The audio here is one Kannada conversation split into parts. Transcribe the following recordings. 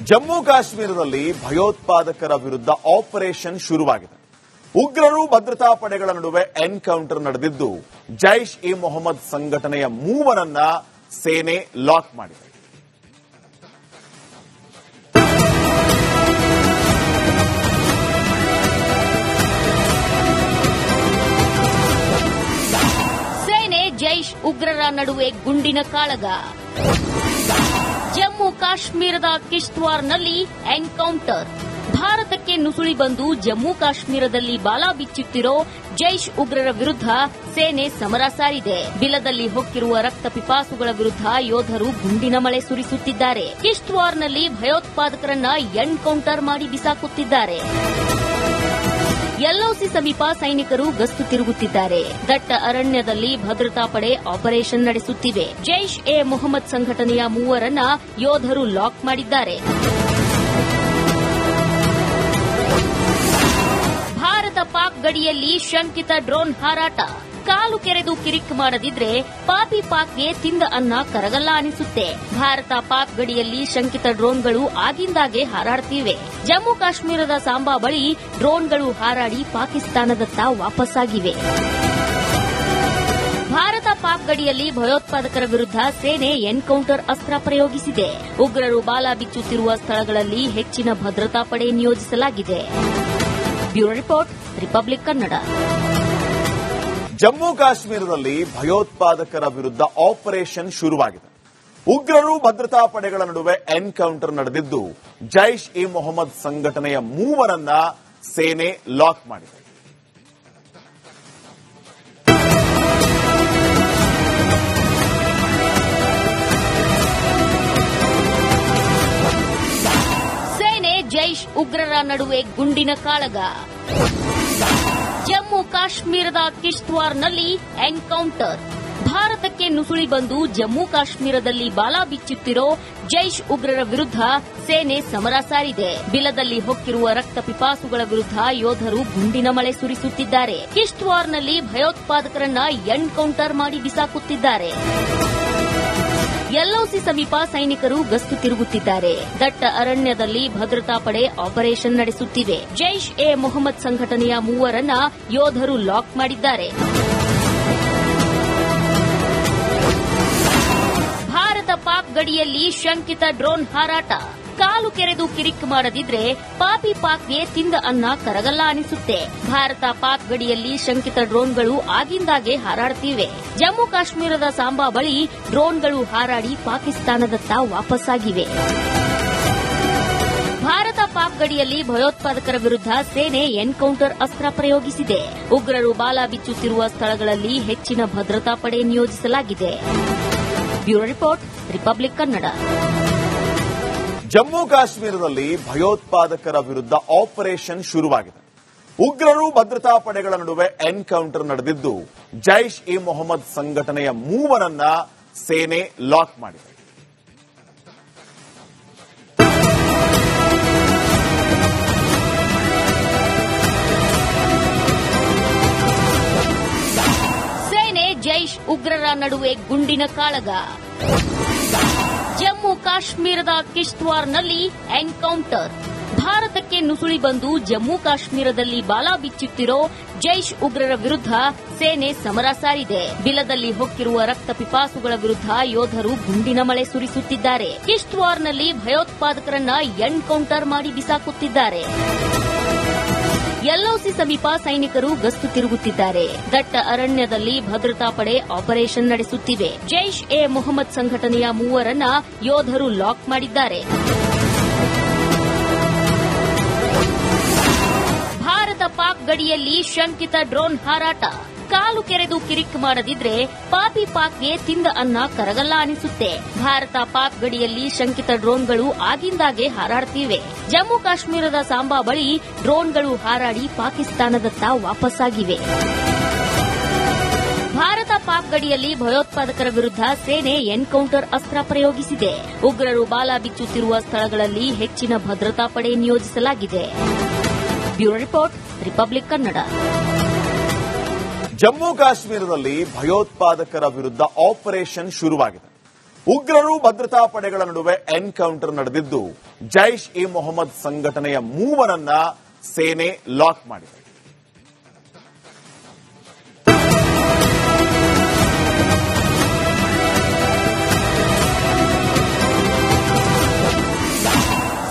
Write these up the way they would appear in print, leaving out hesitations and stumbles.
ಜಮ್ಮು ಕಾಶ್ಮೀರದಲ್ಲಿ ಭಯೋತ್ಪಾದಕರ ವಿರುದ್ಧ ಆಪರೇಷನ್ ಶುರುವಾಗಿದೆ. ಉಗ್ರರು ಭದ್ರತಾ ಪಡೆಗಳ ನಡುವೆ ಎನ್ಕೌಂಟರ್ ನಡೆದಿದ್ದು, ಜೈಷ್ ಇ ಮೊಹಮ್ಮದ್ ಸಂಘಟನೆಯ ಮೂವರನ್ನ ಸೇನೆ ಲಾಕ್ ಮಾಡಿದೆ. ಸೇನೆ ಜೈಷ್ ಉಗ್ರರ ನಡುವೆ ಗುಂಡಿನ ಕಾಳಗ. ಜಮ್ಮು ಕಾಶ್ಮೀರದ ಕಿಶ್ತ್ವಾರ್ನಲ್ಲಿ ಎನ್ಕೌಂಟರ್. ಭಾರತಕ್ಕೆ ನುಸುಳಿ ಬಂದು ಜಮ್ಮು ಕಾಶ್ಮೀರದಲ್ಲಿ ಬಾಲ ಬಿಚ್ಚುತ್ತಿರೋ ಜೈಷ್ ಉಗ್ರರ ವಿರುದ್ಧ ಸೇನೆ ಸಮರ ಸಾರಿದೆ. ಬಿಲದಲ್ಲಿ ಹೊಕ್ಕಿರುವ ರಕ್ತ ಪಿಪಾಸುಗಳ ವಿರುದ್ಧ ಯೋಧರು ಗುಂಡಿನ ಮಳೆ ಸುರಿಸುತ್ತಿದ್ದಾರೆ. ಕಿಶ್ತ್ವಾರ್ನಲ್ಲಿ ಭಯೋತ್ಪಾದಕರನ್ನ ಎನ್ಕೌಂಟರ್ ಮಾಡಿ ಬಿಸಾಕುತ್ತಿದ್ದಾರೆ. ಎಲ್ಒಸಿ ಸಮೀಪ ಸೈನಿಕರು ಗಸ್ತು ತಿರುಗುತ್ತಿದ್ದಾರೆ. ದಟ್ಟ ಅರಣ್ಯದಲ್ಲಿ ಭದ್ರತಾ ಪಡೆ ಆಪರೇಷನ್ ನಡೆಸುತ್ತಿವೆ. ಜೈಷ್ ಎ ಮೊಹಮ್ಮದ್ ಸಂಘಟನೆಯ ಮೂವರನ್ನ ಯೋಧರು ಲಾಕ್ ಮಾಡಿದ್ದಾರೆ. ಭಾರತ ಪಾಕ್ ಗಡಿಯಲ್ಲಿ ಶಂಕಿತ ಡ್ರೋನ್ ಹಾರಾಟ. ಕಾಲು ಕೆರೆದು ಕಿರಿಕ್ ಮಾಡದಿದ್ರೆ ಪಾಪಿ ಪಾಕ್ಗೆ ತಿಂದ ಅನ್ನ ಕರಗಲ್ಲ ಅನಿಸುತ್ತೆ. ಭಾರತ ಪಾಕ್ ಗಡಿಯಲ್ಲಿ ಶಂಕಿತ ಡ್ರೋನ್ಗಳು ಆಗಿಂದಾಗೆ ಹಾರಾಡುತ್ತಿವೆ. ಜಮ್ಮು ಕಾಶ್ಮೀರದ ಸಾಂಬಾ ಬಳಿ ಡ್ರೋನ್ಗಳು ಹಾರಾಡಿ ಪಾಕಿಸ್ತಾನದತ್ತ ವಾಪಸ್ಸಾಗಿವೆ. ಭಾರತ ಪಾಕ್ ಗಡಿಯಲ್ಲಿ ಭಯೋತ್ಪಾದಕರ ವಿರುದ್ಧ ಸೇನೆ ಎನ್ಕೌಂಟರ್ ಅಸ್ತ್ರ ಪ್ರಯೋಗಿಸಿದೆ. ಉಗ್ರರು ಬಾಲ ಬಿಚ್ಚುತ್ತಿರುವ ಸ್ಥಳಗಳಲ್ಲಿ ಹೆಚ್ಚಿನ ಭದ್ರತಾ ಪಡೆ ನಿಯೋಜಿಸಲಾಗಿದೆ. Bureau report, republic Kannada. Jammu ಕಾಶ್ಮೀರದಲ್ಲಿ ಭಯೋತ್ಪಾದಕರ ವಿರುದ್ಧ ಆಪರೇಷನ್ ಶುರುವಾಗಿದೆ. ಉಗ್ರರು ಭದ್ರತಾ ಪಡೆಗಳ ನಡುವೆ ಎನ್ಕೌಂಟರ್ ನಡೆದಿದ್ದು, ಜೈಷ್ ಇ ಮೊಹಮ್ಮದ್ ಸಂಘಟನೆಯ ಮೂವರನ್ನ ಸೇನೆ ಲಾಕ್ ಮಾಡಿದೆ. ಸೇನೆ ಜೈಷ್ ಉಗ್ರರ ನಡುವೆ ಗುಂಡಿನ ಕಾಳಗ. ಜಮ್ಮು ಕಾಶ್ಮೀರದ ಕಿಶ್ತ್ವಾರ್ನಲ್ಲಿ ಎನ್ಕೌಂಟರ್. ಭಾರತಕ್ಕೆ ನುಸುಳಿ ಬಂದು ಜಮ್ಮು ಕಾಶ್ಮೀರದಲ್ಲಿ ಬಾಲ ಬಿಚ್ಚುತ್ತಿರೋ ಜೈಷ್ ಉಗ್ರರ ವಿರುದ್ಧ ಸೇನೆ ಸಮರ ಸಾರಿದೆ. ಬಿಲದಲ್ಲಿ ಹೊಕ್ಕಿರುವ ರಕ್ತ ಪಿಪಾಸುಗಳ ವಿರುದ್ಧ ಯೋಧರು ಗುಂಡಿನ ಮಳೆ ಸುರಿಸುತ್ತಿದ್ದಾರೆ. ಕಿಶ್ತ್ವಾರ್ನಲ್ಲಿ ಭಯೋತ್ಪಾದಕರನ್ನ ಎನ್ಕೌಂಟರ್ ಮಾಡಿ ಬಿಸಾಕುತ್ತಿದ್ದಾರೆ. ಎಲ್ಒಸಿ ಸಮೀಪ ಸೈನಿಕರು ಗಸ್ತು ತಿರುಗುತ್ತಿದ್ದಾರೆ. ದಟ್ಟ ಅರಣ್ಯದಲ್ಲಿ ಭದ್ರತಾ ಪಡೆ ಆಪರೇಷನ್ ನಡೆಸುತ್ತಿವೆ. ಜೈಷ್ ಎ ಮೊಹಮ್ಮದ್ ಸಂಘಟನೆಯ ಮೂವರನ್ನ ಯೋಧರು ಲಾಕ್ ಮಾಡಿದ್ದಾರೆ. ಭಾರತ ಪಾಕ್ ಗಡಿಯಲ್ಲಿ ಶಂಕಿತ ಡ್ರೋನ್ ಹಾರಾಟ. ಕಾಲು ಕೆರೆದು ಕಿರಿಕ್ ಮಾಡದಿದ್ರೆ ಪಾಪಿ ಪಾಕ್ಗೆ ತಿಂದ ಅನ್ನ ಕರಗಲ್ಲ ಅನಿಸುತ್ತೆ. ಭಾರತ ಪಾಕ್ ಗಡಿಯಲ್ಲಿ ಶಂಕಿತ ಡ್ರೋನ್ಗಳು ಆಗಿಂದಾಗೆ ಹಾರಾಡುತ್ತಿವೆ. ಜಮ್ಮು ಕಾಶ್ಮೀರದ ಸಾಂಬಾ ಬಳಿ ಡ್ರೋನ್ಗಳು ಹಾರಾಡಿ ಪಾಕಿಸ್ತಾನದತ್ತ ವಾಪಸ್ಸಾಗಿವೆ. ಭಾರತ ಪಾಕ್ ಗಡಿಯಲ್ಲಿ ಭಯೋತ್ಪಾದಕರ ವಿರುದ್ಧ ಸೇನೆ ಎನ್ಕೌಂಟರ್ ಅಸ್ತ್ರ ಪ್ರಯೋಗಿಸಿದೆ. ಉಗ್ರರು ಬಾಲ ಬಿಚ್ಚುತ್ತಿರುವ ಸ್ಥಳಗಳಲ್ಲಿ ಹೆಚ್ಚಿನ ಭದ್ರತಾ ಪಡೆ ನಿಯೋಜಿಸಲಾಗಿದೆ. Bureau report, republic Kannada. Jammu ಕಾಶ್ಮೀರದಲ್ಲಿ ಭಯೋತ್ಪಾದಕರ ವಿರುದ್ಧ ಆಪರೇಷನ್ ಶುರುವಾಗಿದೆ. ಉಗ್ರರು ಭದ್ರತಾ ಪಡೆಗಳ ನಡುವೆ ಎನ್ಕೌಂಟರ್ ನಡೆದಿದ್ದು, ಜೈಷ್ ಇ ಮೊಹಮ್ಮದ್ ಸಂಘಟನೆಯ ಮೂವರನ್ನ ಸೇನೆ ಲಾಕ್ ಮಾಡಿದೆ. ಸೇನೆ ಜೈಷ್ ಉಗ್ರರ ನಡುವೆ ಗುಂಡಿನ ಕಾಳಗ. ಜಮ್ಮು ಕಾಶ್ಮೀರದ ಕಿಶ್ತ್ವಾರ್ನಲ್ಲಿ ಎನ್ಕೌಂಟರ್. ಭಾರತಕ್ಕೆ ನುಸುಳಿ ಬಂದು ಜಮ್ಮು ಕಾಶ್ಮೀರದಲ್ಲಿ ಬಾಲ ಬಿಚ್ಚುತ್ತಿರೋ ಜೈಷ್ ಉಗ್ರರ ವಿರುದ್ಧ ಸೇನೆ ಸಮರ ಸಾರಿದೆ. ಬಿಲದಲ್ಲಿ ಹೊಕ್ಕಿರುವ ರಕ್ತ ಪಿಪಾಸುಗಳ ವಿರುದ್ಧ ಯೋಧರು ಗುಂಡಿನ ಮಳೆ ಸುರಿಸುತ್ತಿದ್ದಾರೆ. ಕಿಶ್ತ್ವಾರ್ನಲ್ಲಿ ಭಯೋತ್ಪಾದಕರನ್ನ ಎನ್ಕೌಂಟರ್ ಮಾಡಿ ಬಿಸಾಕುತ್ತಿದ್ದಾರೆ. ಎಲ್ಒಸಿ ಸಮೀಪ ಸೈನಿಕರು ಗಸ್ತು ತಿರುಗುತ್ತಿದ್ದಾರೆ. ದಟ್ಟ ಅರಣ್ಯದಲ್ಲಿ ಭದ್ರತಾ ಪಡೆ ಆಪರೇಷನ್ ನಡೆಸುತ್ತಿವೆ. ಜೈಷ್ ಎ ಮೊಹಮ್ಮದ್ ಸಂಘಟನೆಯ ಮೂವರನ್ನ ಯೋಧರು ಲಾಕ್ ಮಾಡಿದ್ದಾರೆ. ಭಾರತ ಪಾಕ್ ಗಡಿಯಲ್ಲಿ ಶಂಕಿತ ಡ್ರೋನ್ ಹಾರಾಟ. ಕಾಲು ಕೆರೆದು ಕಿರಿಕ್ ಮಾಡದಿದ್ರೆ ಪಾಪಿ ಪಾಕ್ಗೆ ತಿಂದ ಅನ್ನ ಕರಗಲ್ಲ ಅನಿಸುತ್ತೆ. ಭಾರತ ಪಾಕ್ ಗಡಿಯಲ್ಲಿ ಶಂಕಿತ ಡ್ರೋನ್ಗಳು ಆಗಿಂದಾಗೆ ಹಾರಾಡುತ್ತಿವೆ. ಜಮ್ಮು ಕಾಶ್ಮೀರದ ಸಾಂಬಾ ಬಳಿ ಡ್ರೋನ್ಗಳು ಹಾರಾಡಿ ಪಾಕಿಸ್ತಾನದತ್ತ ವಾಪಸ್ಸಾಗಿವೆ. ಭಾರತ ಪಾಕ್ ಗಡಿಯಲ್ಲಿ ಭಯೋತ್ಪಾದಕರ ವಿರುದ್ಧ ಸೇನೆ ಎನ್ಕೌಂಟರ್ ಅಸ್ತ್ರ ಪ್ರಯೋಗಿಸಿದೆ. ಉಗ್ರರು ಬಾಲ ಬಿಚ್ಚುತ್ತಿರುವ ಸ್ಥಳಗಳಲ್ಲಿ ಹೆಚ್ಚಿನ ಭದ್ರತಾ ಪಡೆ ನಿಯೋಜಿಸಲಾಗಿದೆ. Bureau report, republic Kannada. Jammu ಕಾಶ್ಮೀರದಲ್ಲಿ ಭಯೋತ್ಪಾದಕರ ವಿರುದ್ಧ ಆಪರೇಷನ್ ಶುರುವಾಗಿದೆ. ಉಗ್ರರು ಭದ್ರತಾ ಪಡೆಗಳ ನಡುವೆ ಎನ್ಕೌಂಟರ್ ನಡೆದಿದ್ದು ಜೈಷ್ ಇ ಮೊಹಮ್ಮದ್ ಸಂಘಟನೆಯ ಮೂವರನ್ನ ಸೇನೆ ಲಾಕ್ ಮಾಡಿದೆ.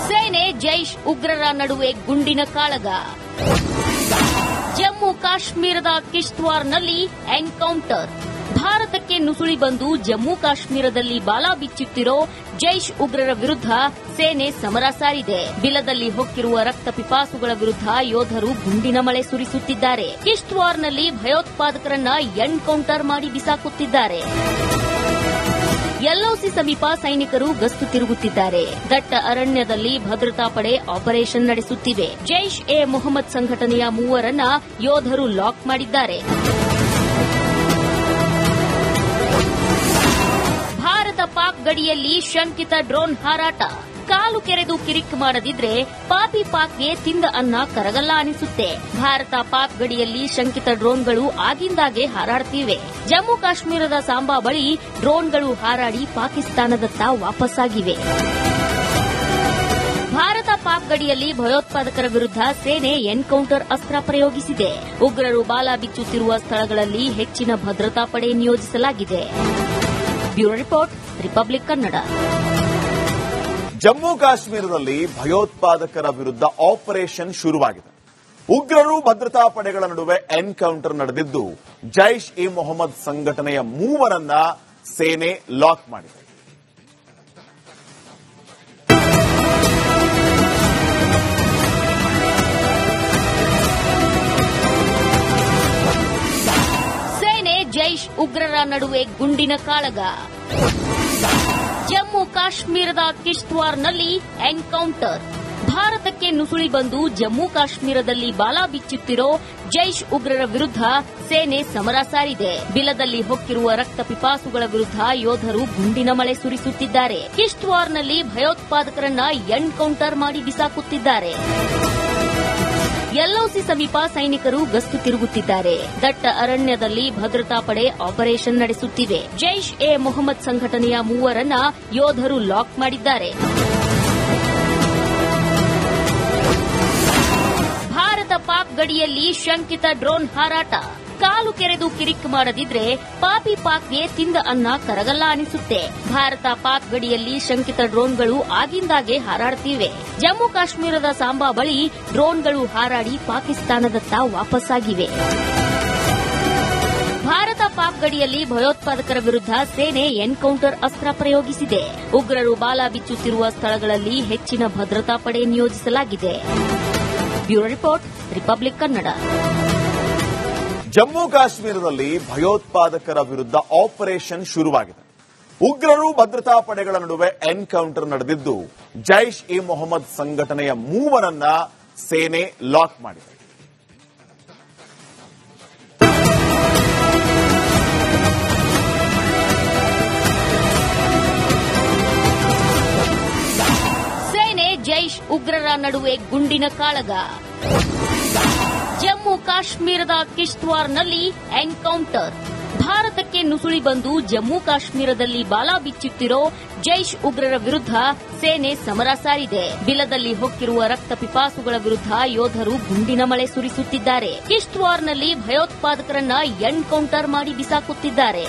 ಸೇನೆ ಜೈಷ್ ಉಗ್ರರ ನಡುವೆ ಗುಂಡಿನ ಕಾಳಗ. ಜಮ್ಮು ಕಾಶ್ಮೀರದ ಕಿಶ್ತ್ವಾರ್ನಲ್ಲಿ ಎನ್ಕೌಂಟರ್. ಭಾರತಕ್ಕೆ ನುಸುಳಿ ಬಂದು ಜಮ್ಮು ಕಾಶ್ಮೀರದಲ್ಲಿ ಬಾಲ ಬಿಚ್ಚುತ್ತಿರೋ ಜೈಷ್ ಉಗ್ರರ ವಿರುದ್ಧ ಸೇನೆ ಸಮರ ಸಾರಿದೆ. ಬಿಲದಲ್ಲಿ ಹೊಕ್ಕಿರುವ ರಕ್ತ ಪಿಪಾಸುಗಳ ವಿರುದ್ಧ ಯೋಧರು ಗುಂಡಿನ ಮಳೆ ಸುರಿಸುತ್ತಿದ್ದಾರೆ. ಕಿಶ್ತ್ವಾರ್ನಲ್ಲಿ ಭಯೋತ್ಪಾದಕರನ್ನ ಎನ್ಕೌಂಟರ್ ಮಾಡಿ ಬಿಸಾಕುತ್ತಿದ್ದಾರೆ. ಎಲ್ಒಸಿ ಸಮೀಪ ಸೈನಿಕರು ಗಸ್ತು ತಿರುಗುತ್ತಿದ್ದಾರೆ. ದಟ್ಟ ಅರಣ್ಯದಲ್ಲಿ ಭದ್ರತಾ ಪಡೆ ಆಪರೇಷನ್ ನಡೆಸುತ್ತಿವೆ. ಜೈಷ್ ಎ ಮೊಹಮ್ಮದ್ ಸಂಘಟನೆಯ ಮೂವರನ್ನ ಯೋಧರು ಲಾಕ್ ಮಾಡಿದ್ದಾರೆ. ಭಾರತ ಪಾಕ್ ಗಡಿಯಲ್ಲಿ ಶಂಕಿತ ಡ್ರೋನ್ ಹಾರಾಟ. ಕಾಲು ಕೆರೆದು ಕಿರಿಕ್ ಮಾಡದಿದ್ರೆ ಪಾಪಿ ಪಾಕ್ಗೆ ತಿಂದ ಅನ್ನ ಕರಗಲ್ಲ ಅನಿಸುತ್ತೆ. ಭಾರತ ಪಾಕ್ ಗಡಿಯಲ್ಲಿ ಶಂಕಿತ ಡ್ರೋನ್ಗಳು ಆಗಿಂದಾಗೆ ಹಾರಾಡ್ತಿವೆ. ಜಮ್ಮು ಕಾಶ್ಮೀರದ ಸಾಂಬಾ ಬಳಿ ಡ್ರೋನ್ಗಳು ಹಾರಾಡಿ ಪಾಕಿಸ್ತಾನದತ್ತ ವಾಪಸ್ಸಾಗಿವೆ. ಭಾರತ ಪಾಕ್ ಗಡಿಯಲ್ಲಿ ಭಯೋತ್ಪಾದಕರ ವಿರುದ್ಧ ಸೇನೆ ಎನ್ಕೌಂಟರ್ ಅಸ್ತ್ರ ಪ್ರಯೋಗಿಸಿದೆ. ಉಗ್ರರು ಬಾಲ ಬಿಚ್ಚುತ್ತಿರುವ ಸ್ಥಳಗಳಲ್ಲಿ ಹೆಚ್ಚಿನ ಭದ್ರತಾ ಪಡೆ ನಿಯೋಜಿಸಲಾಗಿದೆ. Bureau report, republic Kannada. Jammu ಕಾಶ್ಮೀರದಲ್ಲಿ ಭಯೋತ್ಪಾದಕರ ವಿರುದ್ಧ ಆಪರೇಷನ್ ಶುರುವಾಗಿದೆ. ಉಗ್ರರು ಭದ್ರತಾ ಪಡೆಗಳ ನಡುವೆ ಎನ್ಕೌಂಟರ್ ನಡೆದಿದ್ದು ಜೈಷ್ ಇ ಮೊಹಮ್ಮದ್ ಸಂಘಟನೆಯ ಮೂವರನ್ನ ಸೇನೆ ಲಾಕ್ ಮಾಡಿದೆ. ಸೇನೆ ಜೈಷ್ ಉಗ್ರರ ನಡುವೆ ಗುಂಡಿನ ಕಾಳಗ. ಜಮ್ಮು ಕಾಶ್ಮೀರದ ಕಿಶ್ತ್ವಾರ್ನಲ್ಲಿ ಎನ್ಕೌಂಟರ್. ಭಾರತಕ್ಕೆ ನುಸುಳಿ ಬಂದು ಜಮ್ಮು ಕಾಶ್ಮೀರದಲ್ಲಿ ಬಾಲ ಬಿಚ್ಚುತ್ತಿರೋ ಜೈಷ್ ಉಗ್ರರ ವಿರುದ್ಧ ಸೇನೆ ಸಮರ ಸಾರಿದೆ. ಬಿಲದಲ್ಲಿ ಹೊಕ್ಕಿರುವ ರಕ್ತ ಪಿಪಾಸುಗಳ ವಿರುದ್ಧ ಯೋಧರು ಗುಂಡಿನ ಮಳೆ ಸುರಿಸುತ್ತಿದ್ದಾರೆ. ಕಿಶ್ತ್ವಾರ್ನಲ್ಲಿ ಭಯೋತ್ಪಾದಕರನ್ನ ಎನ್ಕೌಂಟರ್ ಮಾಡಿ ಬಿಸಾಕುತ್ತಿದ್ದಾರೆ. ಎಲ್ಒಸಿ ಸಮೀಪ ಸೈನಿಕರು ಗಸ್ತು ತಿರುಗುತ್ತಿದ್ದಾರೆ. ದಟ್ಟ ಅರಣ್ಯದಲ್ಲಿ ಭದ್ರತಾ ಪಡೆ ಆಪರೇಷನ್ ನಡೆಸುತ್ತಿವೆ. ಜೈಷ್ ಎ ಮೊಹಮ್ಮದ್ ಸಂಘಟನೆಯ ಮೂವರನ್ನ ಯೋಧರು ಲಾಕ್ ಮಾಡಿದ್ದಾರೆ. ಭಾರತ ಪಾಕ್ ಗಡಿಯಲ್ಲಿ ಶಂಕಿತ ಡ್ರೋನ್ ಹಾರಾಟ. ಕಾಲು ಕೆರೆದು ಕಿರಿಕ್ ಮಾಡದಿದ್ರೆ ಪಾಪಿ ಪಾಕ್ಗೆ ತಿಂದ ಅನ್ನ ಕರಗಲ್ಲ ಅನಿಸುತ್ತೆ. ಭಾರತ ಪಾಕ್ ಗಡಿಯಲ್ಲಿ ಶಂಕಿತ ಡ್ರೋನ್ಗಳು ಆಗಿಂದಾಗೆ ಹಾರಾಡ್ತಿವೆ. ಜಮ್ಮು ಕಾಶ್ಮೀರದ ಸಾಂಬಾ ಬಳಿ ಡ್ರೋನ್ಗಳು ಹಾರಾಡಿ ಪಾಕಿಸ್ತಾನದತ್ತ ವಾಪಸ್ಸಾಗಿವೆ. ಭಾರತ ಪಾಕ್ ಗಡಿಯಲ್ಲಿ ಭಯೋತ್ಪಾದಕರ ವಿರುದ್ಧ ಸೇನೆ ಎನ್ಕೌಂಟರ್ ಅಸ್ತ್ರ ಪ್ರಯೋಗಿಸಿದೆ. ಉಗ್ರರು ಬಾಲ ಬಿಚ್ಚುತ್ತಿರುವ ಸ್ಥಳಗಳಲ್ಲಿ ಹೆಚ್ಚಿನ ಭದ್ರತಾ ಪಡೆ ನಿಯೋಜಿಸಲಾಗಿದೆ. Bureau report, republic Kannada. Jammu ಕಾಶ್ಮೀರದಲ್ಲಿ ಭಯೋತ್ಪಾದಕರ ವಿರುದ್ಧ ಆಪರೇಷನ್ ಶುರುವಾಗಿದೆ. ಉಗ್ರರು ಭದ್ರತಾ ಪಡೆಗಳ ನಡುವೆ ಎನ್ಕೌಂಟರ್ ನಡೆದಿದ್ದು ಜೈಷ್ ಇ ಮೊಹಮ್ಮದ್ ಸಂಘಟನೆಯ ಮೂವರನ್ನ ಸೇನೆ ಲಾಕ್ ಮಾಡಿದೆ. ಸೇನೆ ಜೈಷ್ ಉಗ್ರರ ನಡುವೆ ಗುಂಡಿನ ಕಾಳಗ. ಜಮ್ಮು ಕಾಶ್ಮೀರದ ಕಿಶ್ತ್ವಾರ್ನಲ್ಲಿ ಎನ್ಕೌಂಟರ್. ಭಾರತಕ್ಕೆ ನುಸುಳಿ ಬಂದು ಜಮ್ಮು ಕಾಶ್ಮೀರದಲ್ಲಿ ಬಾಲ ಬಿಚ್ಚುತ್ತಿರೋ ಜೈಷ್ ಉಗ್ರರ ವಿರುದ್ಧ ಸೇನೆ ಸಮರ ಸಾರಿದೆ. ಬಿಲದಲ್ಲಿ ಹೊಕ್ಕಿರುವ ರಕ್ತ ಪಿಪಾಸುಗಳ ವಿರುದ್ಧ ಯೋಧರು ಗುಂಡಿನ ಮಳೆ ಸುರಿಸುತ್ತಿದ್ದಾರೆ. ಕಿಶ್ತ್ವಾರ್ನಲ್ಲಿ ಭಯೋತ್ಪಾದಕರನ್ನ ಎನ್ಕೌಂಟರ್ ಮಾಡಿ ಬಿಸಾಕುತ್ತಿದ್ದಾರೆ.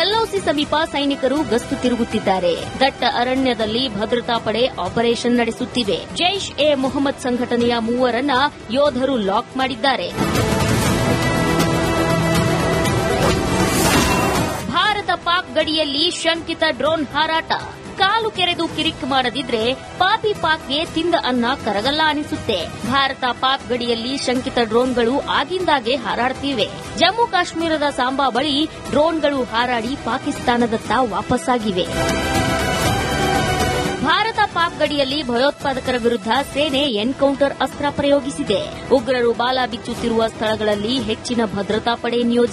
ಎಲ್ಒಸಿ ಸಮೀಪ ಸೈನಿಕರು ಗಸ್ತು ತಿರುಗುತ್ತಿದ್ದಾರೆ. ದಟ್ಟ ಅರಣ್ಯದಲ್ಲಿ ಭದ್ರತಾ ಪಡೆ ಆಪರೇಷನ್ ನಡೆಸುತ್ತಿವೆ. ಜೈಷ್ ಎ ಮೊಹಮ್ಮದ್ ಸಂಘಟನೆಯ ಮೂವರನ್ನ ಯೋಧರು ಲಾಕ್ ಮಾಡಿದ್ದಾರೆ. ಭಾರತ ಪಾಕ್ ಗಡಿಯಲ್ಲಿ ಶಂಕಿತ ಡ್ರೋನ್ ಹಾರಾಟ. ಕಾಲು ಕೆರೆದು ಕಿರಿಕ್ ಮಾಡದಿದ್ರೆ ಪಾಪಿ ಪಾಕ್ಗೆ ತಿಂದ ಅನ್ನ ಕರಗಲ್ಲ ಅನಿಸುತ್ತೆ. ಭಾರತ ಪಾಕ್ ಗಡಿಯಲ್ಲಿ ಶಂಕಿತ ಡ್ರೋನ್ಗಳು ಆಗಿಂದಾಗೆ ಹಾರಾಡ್ತಿವೆ. ಜಮ್ಮು ಕಾಶ್ಮೀರದ ಸಾಂಬಾ ಬಳಿ ಡ್ರೋನ್ಗಳು ಹಾರಾಡಿ ಪಾಕಿಸ್ತಾನದತ್ತ ವಾಪಸ್ಸಾಗಿವೆ. ಭಾರತ ಪಾಕ್ ಗಡಿಯಲ್ಲಿ ಭಯೋತ್ಪಾದಕರ ವಿರುದ್ಧ ಸೇನೆ ಎನ್ಕೌಂಟರ್ ಅಸ್ತ್ರ ಪ್ರಯೋಗಿಸಿದೆ. ಉಗ್ರರು ಬಾಲ ಬಿಚ್ಚುತ್ತಿರುವ ಸ್ಥಳಗಳಲ್ಲಿ ಹೆಚ್ಚಿನ ಭದ್ರತಾ ಪಡೆ ನಿಯೋಜಿಸಲಾಗಿದೆ.